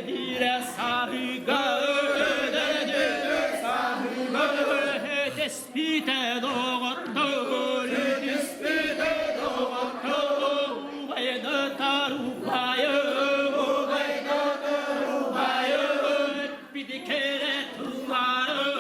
dire sahiga despite dogotto vai da tarubayo pidikere tumaro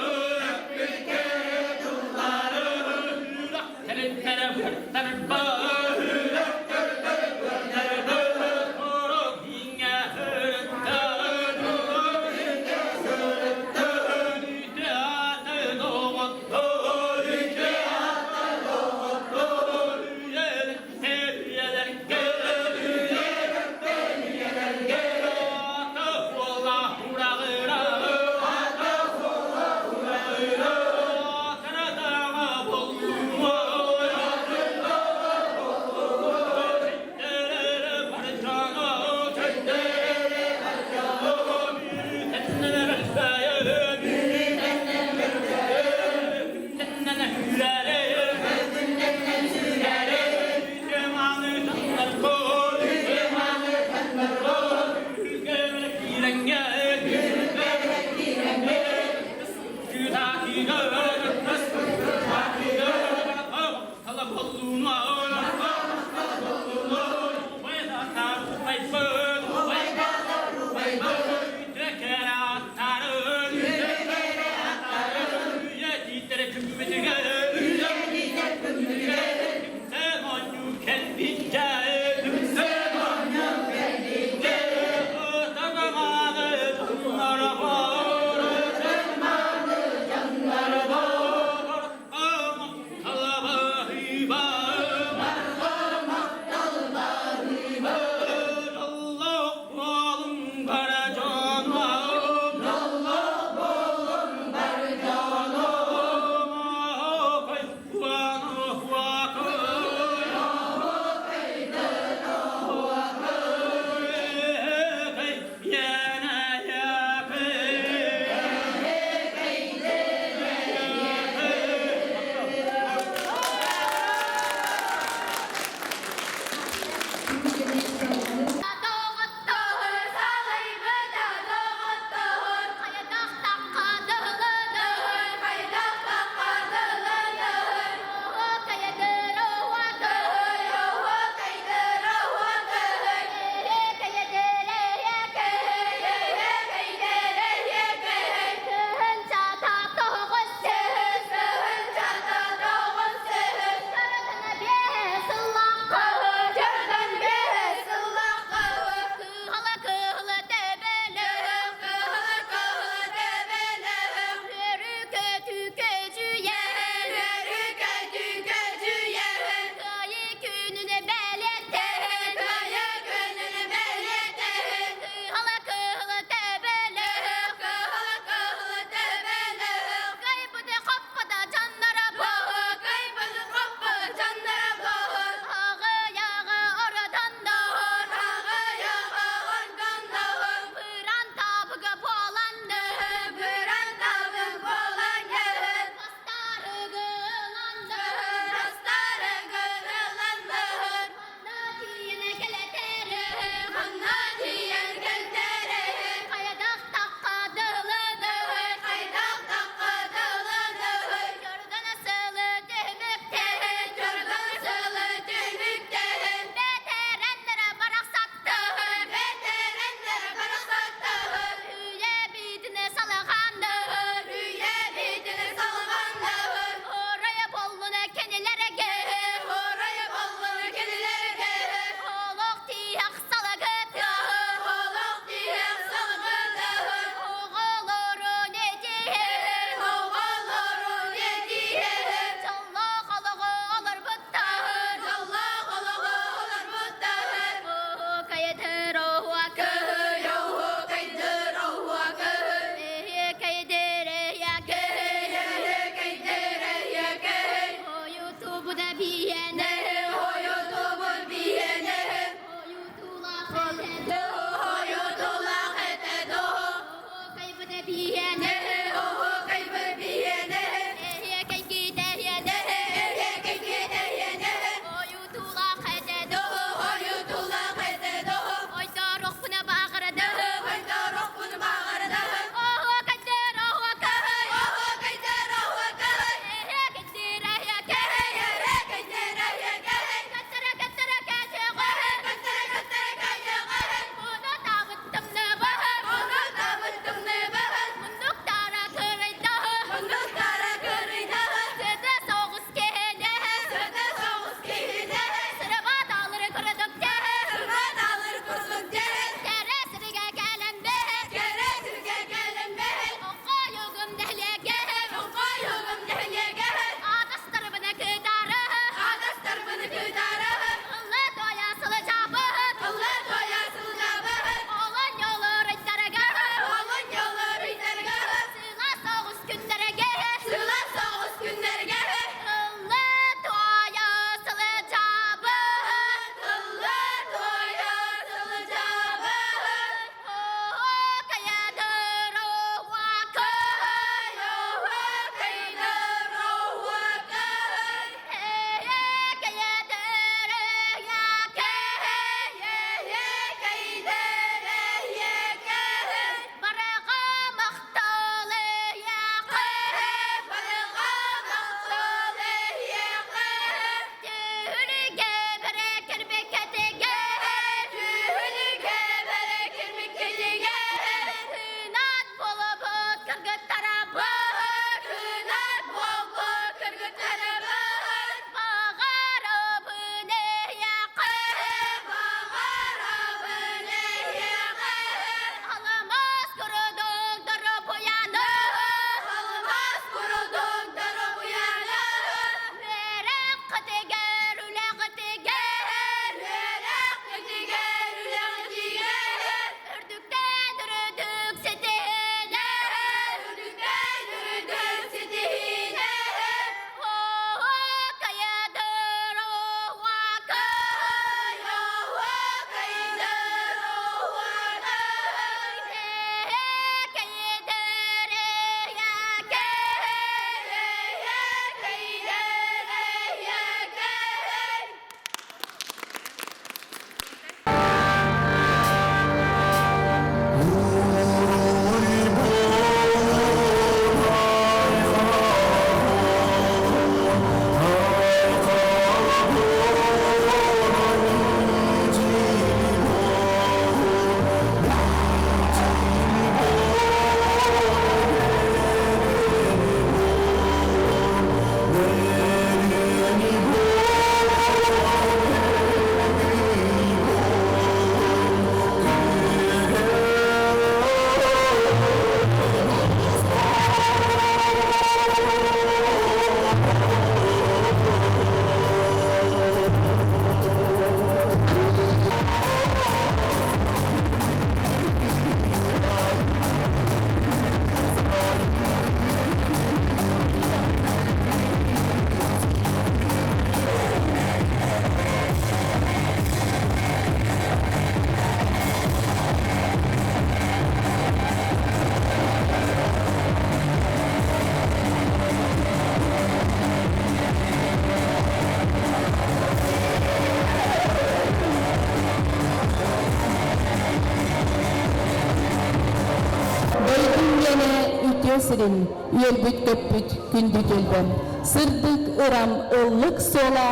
кесірін елбіт көппіт күндік елбен. Сырдық ұрам ұллық сола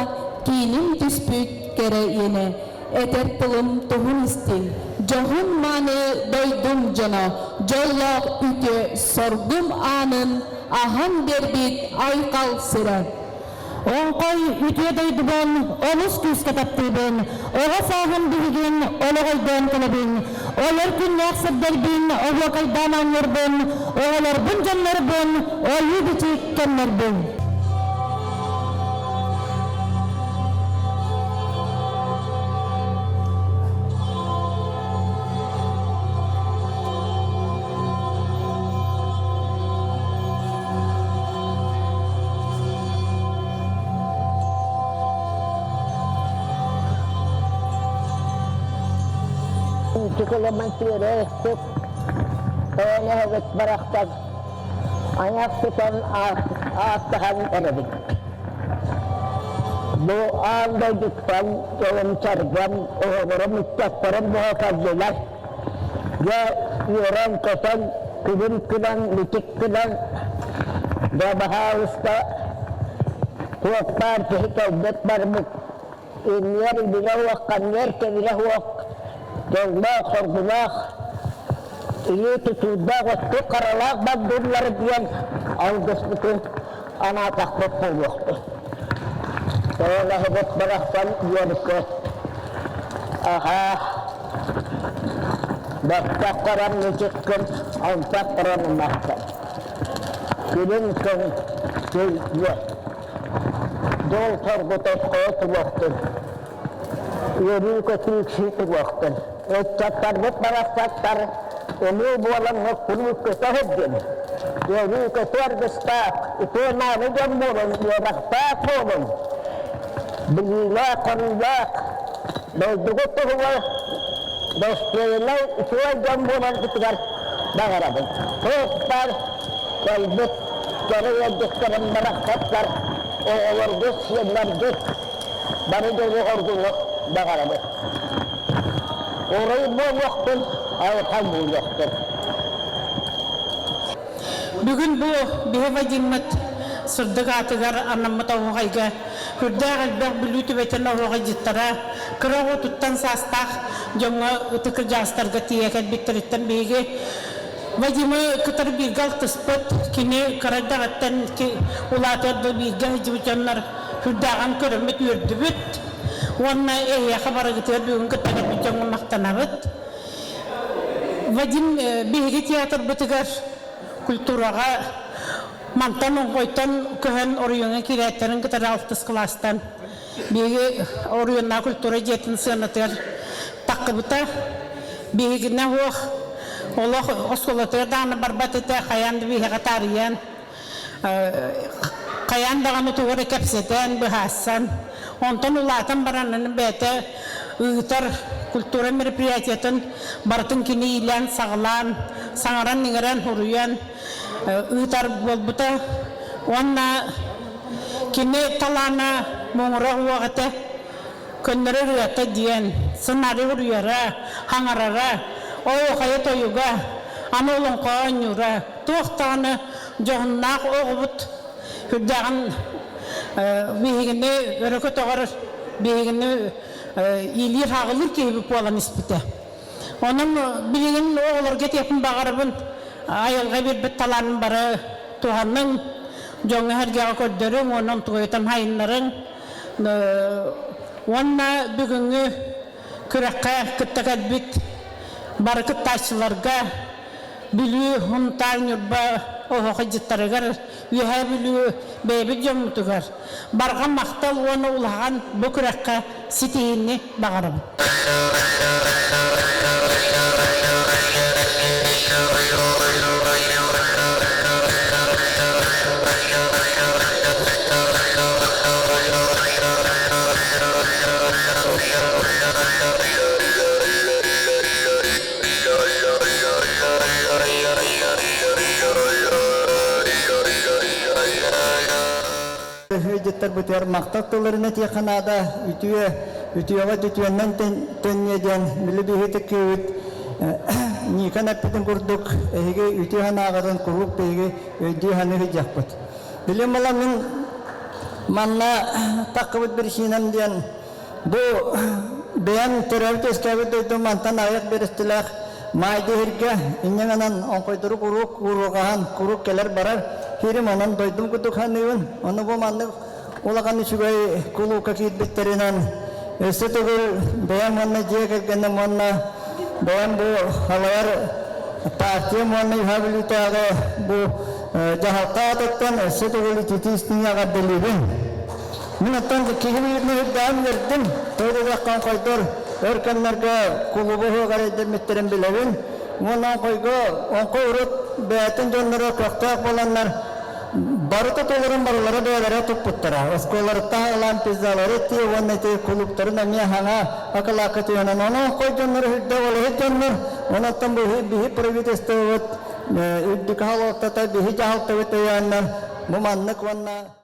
кейінім түспіт кәрі ені. Этер пылым тұғын істің. Жоғын маны дойдым жана, жоллақ үте соргым анын, ахан дербит айқал сыра. Оңқой үте дойдыбын, олыс күз катаптыбын, оға сағын білген, олығайдан кілібін, олар күн яқсырдырбын, оғақайдан аңырбын, оғаларбын жанларбын, ойы бітек кәнлербін. Çıkılaman kэриэһигэр oňaget baraktan ayak tutan ağaçtan eredik. Bu anda gitsen, yolum çarpam, oğurum isteklerim muhafazlılar. Ya yoran kasan, kıvır kılan, mitik kılan, ve baha usta, kuaklar tehikavdet barmuk, inyer bile vakkan yer ke bile vak, Tollah, sorgulah, ini tutudah waktu karalak bandurlar dian, algus itu anak takut puluh. Saya hebat berahkan dia dekat, bapak orang mencikkan, angkat orang memakan. Kirim kan dia, dol terbuat kau waktu, ini ketik waktu. Catar beberapa catar ini bulan ngepuluh ketahudin. Jadi ketuar bestak itu nama jamburan dia raktak bulan. Bila kondak, dah juga tuh dah sekali itu jamburan ketuar bangaraban. Ketuar kalbet kerja sekarang meraktar orgus yang largus baru jadi orgus bangaraban. Orayı bu vaktin, ayıkan bu vaktin. Bugün bu bir Vadim'at sırdık atıgar anlamı oһуохайга hürdağ elbaq bilütü beten oһуохайcıttara kırağı tuttan sastaq jonga ıtıkır jastarga tiyeket bittiritten bigi Vadim'ı kıtar bir gal tıspıt kini karadağıttan ki ulatırdı bir gal cıvıcanlar hürdağın kırımıt yürdübüt Wanna khabar gitu bugün kita bincang maktanabet. Vadim bihri teater betigar kulturaga mantan ongkoitan kehen oriyonga kireterin kita altus kelastan. Bihri oriyonna kultura jetin senater takbita bihri nahuh Allah oskolater dana barbatete kayan bihri katarian kayan dengan itu rekapsetan bahasan. Ondan ulatan baranın bete ıtar kultura merpiyatiyatın bartın kini ilan sağlan sangaran ningaran huruyan ıtar bolbuta onna kini talana mongra huwagate könere rüyata diyen senari huruyara hangarara oğuохай toyuga anolun koğanyura tuğtağını johunnak oğubut hüddağın bihigini örökö toğar bihigini ilir hağılır ki bu olan ispite. Onun bilgin oğulur get yapın bağırıbın ayılga bir bit talanın barı tuğanın jonga hergeğe köddörün onun tuğuytan hayınların onna bugünkü kürekke kıttakad bit barı kıttaşçılarga bilü huntar nyurba oһуохайcıttарыгар ühe bilü bebi jomutugar barga maktal onu ulagan bu kürekke sitiyini bağırım. Hücretler bitiyor, maktatlarına tiyakanada ütüye ütüyeva tütüyenden teniyeden milli bir hitek küvüt Nikan apidin kurduk ehige ütühan ağadan kuruk beyge ödühanı hıcakpıt. Bilim min manna takıbıt bir şinem diyen bu beyan terörü teskabı doydu mantan ayak beristilah maydı hirge inyanganan onkoyduru kuruk keler barar hirim onan doydum kuduk hanıvın onu bu manlık ulakanı şugay kulu kakit bitterinan Setegur beyan manna jiya kergene manna beyan bu halar partiye manna ihabilite aga bu jahalta tekten setegur titisnya kadeliben minatan kihibirne dam verdim toyda kan koydor erkenlerge kulubu garede mitterim bilevin ona koygo onko urut beyatin jonlara kaktak olanlar Barıta toların barılara değerlere topputtara. Oskolarıta alan pizzaları tiye vanneti kuluptarı namiya hana akalakatı yanan ona koycanları hüdde ola hüddenler ona tam bihi priviteste vat üddika halokta bihi cahalta vete yanlar mumanlık vanna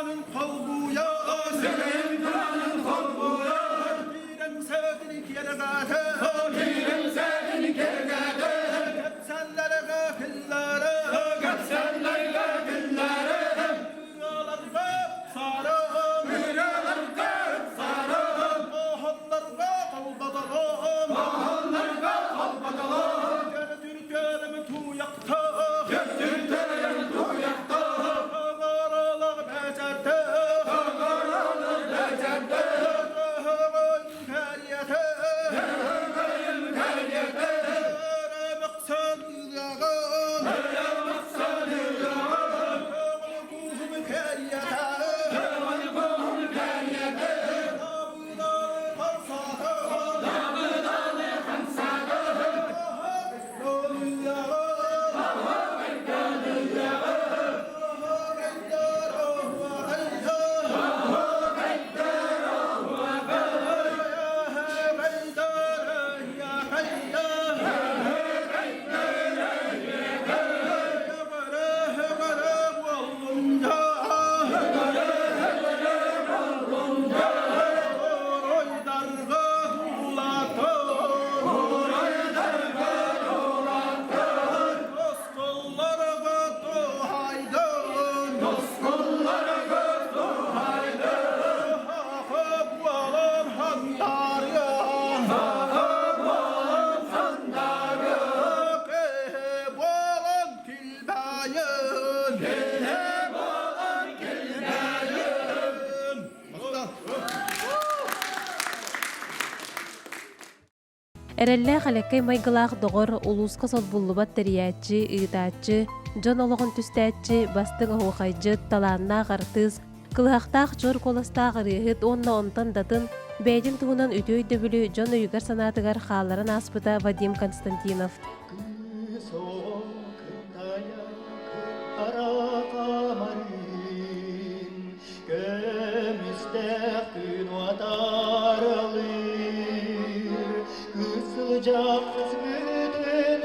duanın kolbuya, senin duanın kolbuya. Birem sevdini kergâte, birem sevdini kergâte. Kapsanlara gafillere, kapsanlara gafillere. Müralarga sarım, müralarga sarım. Oğullarga kalbadarım, oğullarga kalbadarım. Gördür görümü tuyakta, gördür görümü tuyakta. Ağaralar becerde, ağaralar becerde. Ağarın keriyete, ağarın keriyete. Ağaramaksan yağın, ağaramaksan yağın. Ağarın keriyete, ağarın keriyete. Nabıdalı kansada, nabıdalı kansada. Ağarın Эрелле халеккай майгылаах доғор улууска сол буллубат терияаччы, ыытааччы, жон олоғын түстәаччы, бастың оһуохайжы, талааннаах артыс, кылыхақтаах жор коластаах ырыахыт онна онтан датын, бәйдин туһунан үтөй дөбүлү жон өйгөр санаатыгар хааларын аспыта Вадим Константинов. Sıcak bütün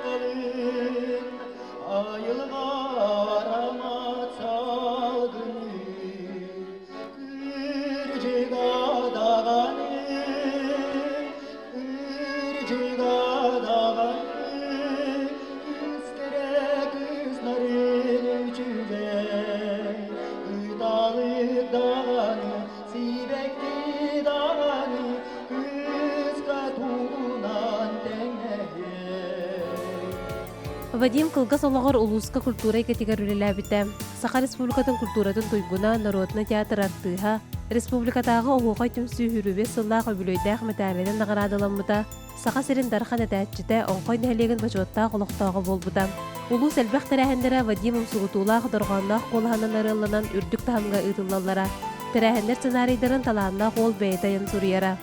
kalın, ayılgar ama salgını, kırcıga dağanı, üstlere kızların üçüge, ıdalı dağanı, sibekli dağanı, Вадим кылгас олоғыр улууска культурай категор үлеләбіті. Саха республикатын культуратын туйгуна народна театр артыға, республикатағы оһуохай түмсүү хүрүбе сыллаақ өбілөйдәқ мәтәлерін нағарадыламыта, саха серин дархан әтәтчіті оңқой нәлеген бачуаттақ олықтағы болбыта. Улус әлбәқ тәрәхендері Вадим ұмсығытулақ дұрғанлақ қолханын арылынан үрдік тахамға ұтылалара. Тәрәхендер сценарийдарын таланлақ ол бәйтайын сурияра.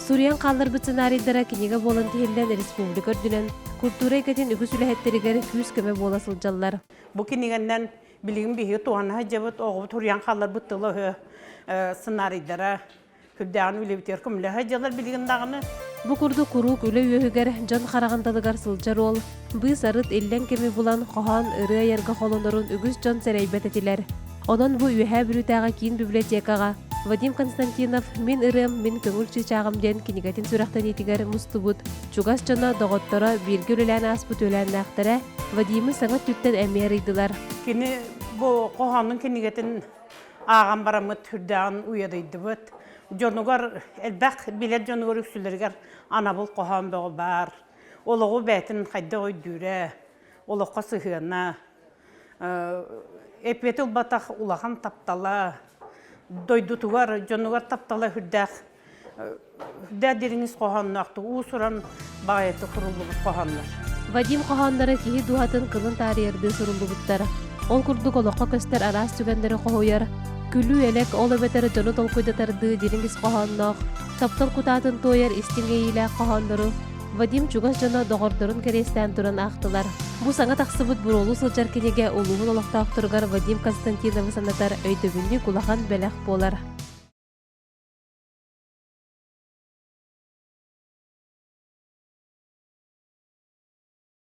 Суриян қаллар бұт сценарийдара кенеге болын тейілден республика үрдінен культурай кәтен үгіс үләхеттерігер күз көмі боласыл жаллар. Бұл кенегеннен білігін бейі туғанға жабыт оғып Суриян қаллар бұттылы сценарийдара күрдәғын үлебітер күмілі жаллар білігін дағыны. Бұ күрді құрук үлі өйігер жан қарағандалығар сылжар ол. Бұй сарыт елден кеме бұлан қоған ұры айарға қолындырын үгіс жан сәрәйбет етілер. Онын бұ үйәе бүрітаға кейін библиотекаға Вадим Константинов «Мен ырым, мен көңіл чычағым» ден кенегетін сүрақтан етігер мұстыбыт. Чугас жана доғыттара бірге өлән аспыт өлән ақтара Вадимы саңат түттен әмер идылар. Кені бұл қоғанның кенегетін ағам барамыт түрдәғын ұядайды бұд. Жонуғар әлбәқ білет жонуғар үксілергер ана бұл қоған бұғы бар. Олығы бәтін қайды ой дүрі, олыққа сығына. Эпетіл батақ улахан таптала. Дойдутугар, жонугар таптала хүрдәк. Хүрдәк деріңіз қоғаннақты, ұсыран бағайты құрылығы қоғанлар. Вадим қоғанлары кейі дуғатын қылын тариерді сұрылы бұттар. Ол күрдік олыққа көстер арас түгендері қоғойар. Күлі әлек ол өбетері жоны толқойдатарды деріңіз қоғаннақ. Таптал құтатын тойар істіңгейлі қоғанлары. Вадим чугас жана доғырдырын керестен тұрын ақтылар. Бұ саңа тақсыбыт бұролу сылжар кенеге олуғын олықтақтырғар Вадим Константинов санатар өйдігінді кулахан бәләқ болар.